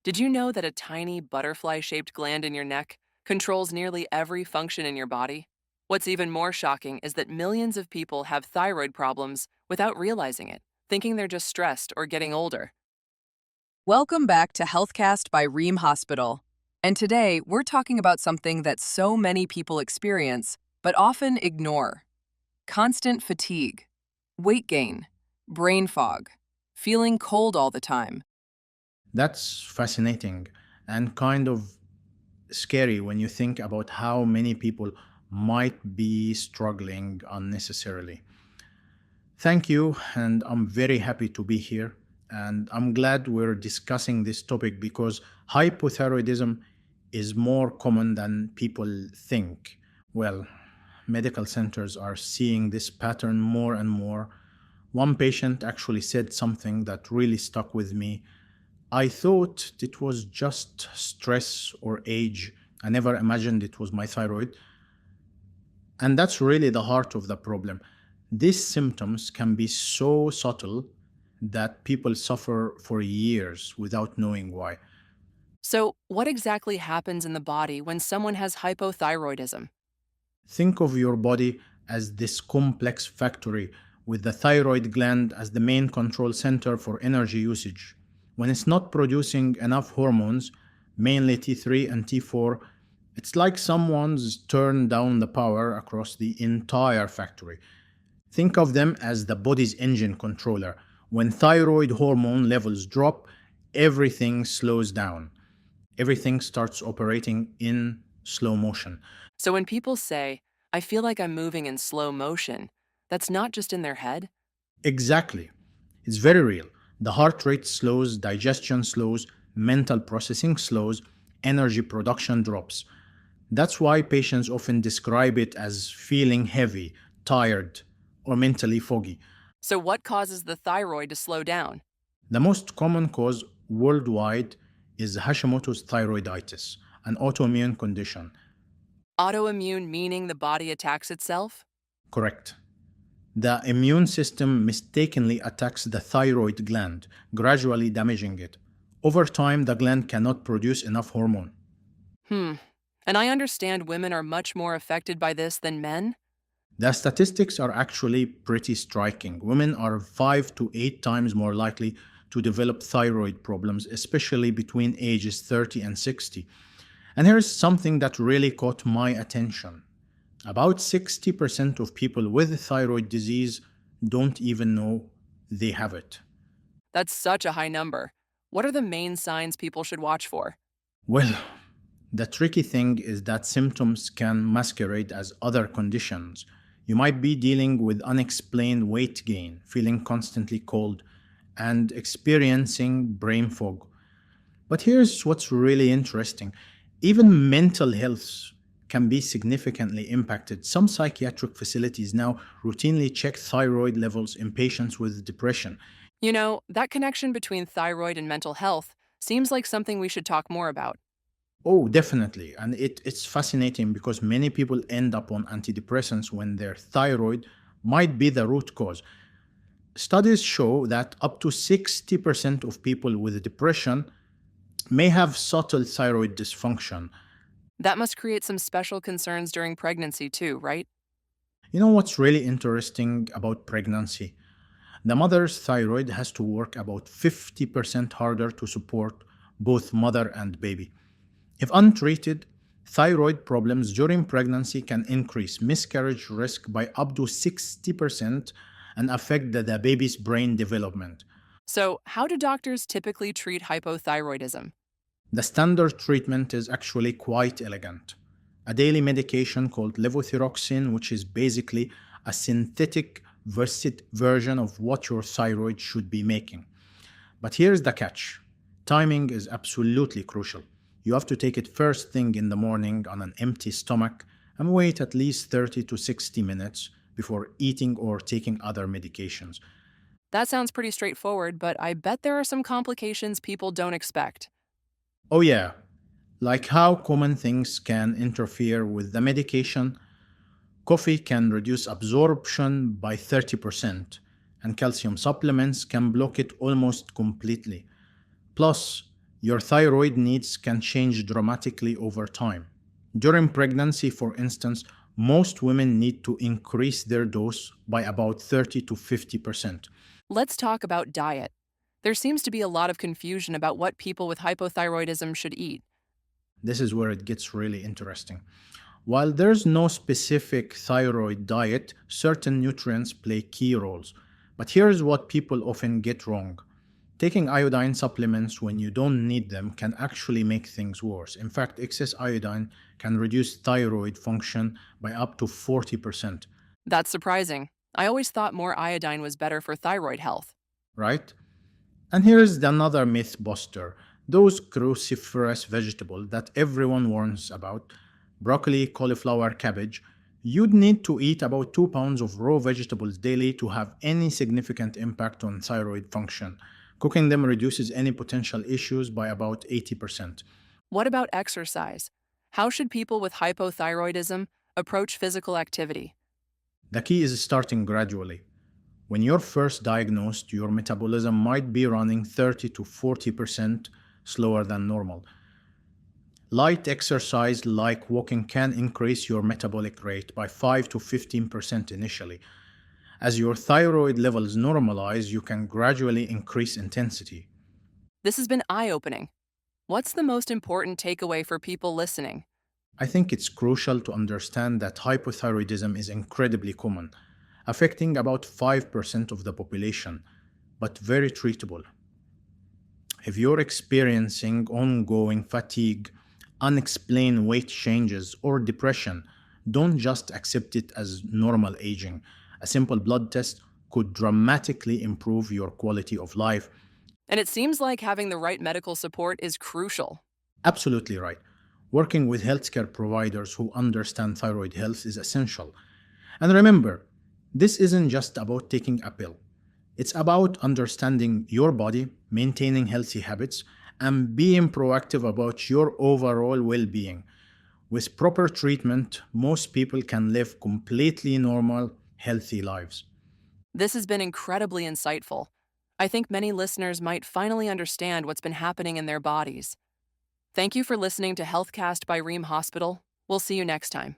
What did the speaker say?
Did you know that a tiny butterfly shaped gland in your neck controls nearly every function in your body? What's even more shocking is that millions of people have thyroid problems without realizing it, thinking they're just stressed or getting older. Welcome back to Healthcast by Reem Hospital. And today, we're talking about something that so many people experience, but often ignore: constant fatigue, weight gain, brain fog, feeling cold all the time. That's fascinating and kind of scary when you think about how many people might be struggling unnecessarily. Thank you, and I'm very happy to be here. And I'm glad we're discussing this topic because hypothyroidism is more common than people think. Well, medical centers are seeing this pattern more and more. One patient actually said something that really stuck with me. I thought it was just stress or age. I never imagined it was my thyroid. And that's really the heart of the problem. These symptoms can be so subtle that people suffer for years without knowing why. So, what exactly happens in the body when someone has hypothyroidism? Think of your body as this complex factory with the thyroid gland as the main control center for energy usage. When it's not producing enough hormones, mainly T3 and T4, it's like someone's turned down the power across the entire factory. Think of them as the body's engine controller. When thyroid hormone levels drop, everything slows down. Everything starts operating in slow motion. So, when people say, I feel like I'm moving in slow motion, that's not just in their head. Exactly. It's very real. The heart rate slows, digestion slows, mental processing slows, energy production drops. That's why patients often describe it as feeling heavy, tired, or mentally foggy. So, what causes the thyroid to slow down? The most common cause worldwide is Hashimoto's thyroiditis, an autoimmune condition. Autoimmune meaning the body attacks itself? Correct. The immune system mistakenly attacks the thyroid gland, gradually damaging it. Over time, the gland cannot produce enough hormone. Hmm. And I understand women are much more affected by this than men? The statistics are actually pretty striking. Women are 5 to 8 times more likely to develop thyroid problems, especially between ages 30 and 60. And here's something that really caught my attention. About 60% of people with thyroid disease don't even know they have it. That's such a high number. What are the main signs people should watch for? Well, the tricky thing is that symptoms can masquerade as other conditions. You might be dealing with unexplained weight gain, feeling constantly cold, and experiencing brain fog. But here's what's really interesting: even mental health can be significantly impacted. Some psychiatric facilities now routinely check thyroid levels in patients with depression. You know, that connection between thyroid and mental health seems like something we should talk more about. Oh, definitely. And it's fascinating because many people end up on antidepressants when their thyroid might be the root cause. Studies show that up to 60% of people with depression may have subtle thyroid dysfunction. That must create some special concerns during pregnancy, too, right? You know what's really interesting about pregnancy? The mother's thyroid has to work about 50% harder to support both mother and baby. If untreated, thyroid problems during pregnancy can increase miscarriage risk by up to 60% and affect the baby's brain development. So, how do doctors typically treat hypothyroidism? The standard treatment is actually quite elegant. A daily medication called levothyroxine, which is basically a synthetic version of what your thyroid should be making. But here's the catch: timing is absolutely crucial. You have to take it first thing in the morning on an empty stomach and wait at least 30 to 60 minutes before eating or taking other medications. That sounds pretty straightforward, but I bet there are some complications people don't expect. Oh, yeah, like how common things can interfere with the medication. Coffee can reduce absorption by 30%, and calcium supplements can block it almost completely. Plus, Your thyroid needs can change dramatically over time. During pregnancy, for instance, most women need to increase their dose by about 30 to 50%. Let's talk about diet. There seems to be a lot of confusion about what people with hypothyroidism should eat. This is where it gets really interesting. While there's no specific thyroid diet, certain nutrients play key roles. But here's what people often get wrong. Taking iodine supplements when you don't need them can actually make things worse. In fact, excess iodine can reduce thyroid function by up to 40%, That's surprising. I always thought more iodine was better for thyroid health. right? And here's another myth buster. Those cruciferous vegetables that everyone warns about, broccoli, cauliflower, cabbage, you'd need to eat about 2 pounds of raw vegetables daily to have any significant impact on thyroid function. Cooking them reduces any potential issues by about 80%. What about exercise? How should people with hypothyroidism approach physical activity? The key is starting gradually. When you're first diagnosed, your metabolism might be running 30 to 40% slower than normal. Light exercise like walking can increase your metabolic rate by 5 to 15% initially. As your thyroid levels normalize, you can gradually increase intensity. This has been eye opening. What's the most important takeaway for people listening? I think it's crucial to understand that hypothyroidism is incredibly common, affecting about 5% of the population, but very treatable. If you're experiencing ongoing fatigue, unexplained weight changes, or depression, don't just accept it as normal aging. A simple blood test could dramatically improve your quality of life. And it seems like having the right medical support is crucial. Absolutely right. Working with healthcare providers who understand thyroid health is essential. And remember, this isn't just about taking a pill. It's about understanding your body, maintaining healthy habits, and being proactive about your overall well being. With proper treatment, most people can live completely normal, healthy lives. This has been incredibly insightful. I think many listeners might finally understand what's been happening in their bodies. Thank you for listening to Healthcast by Reem Hospital. We'll see you next time.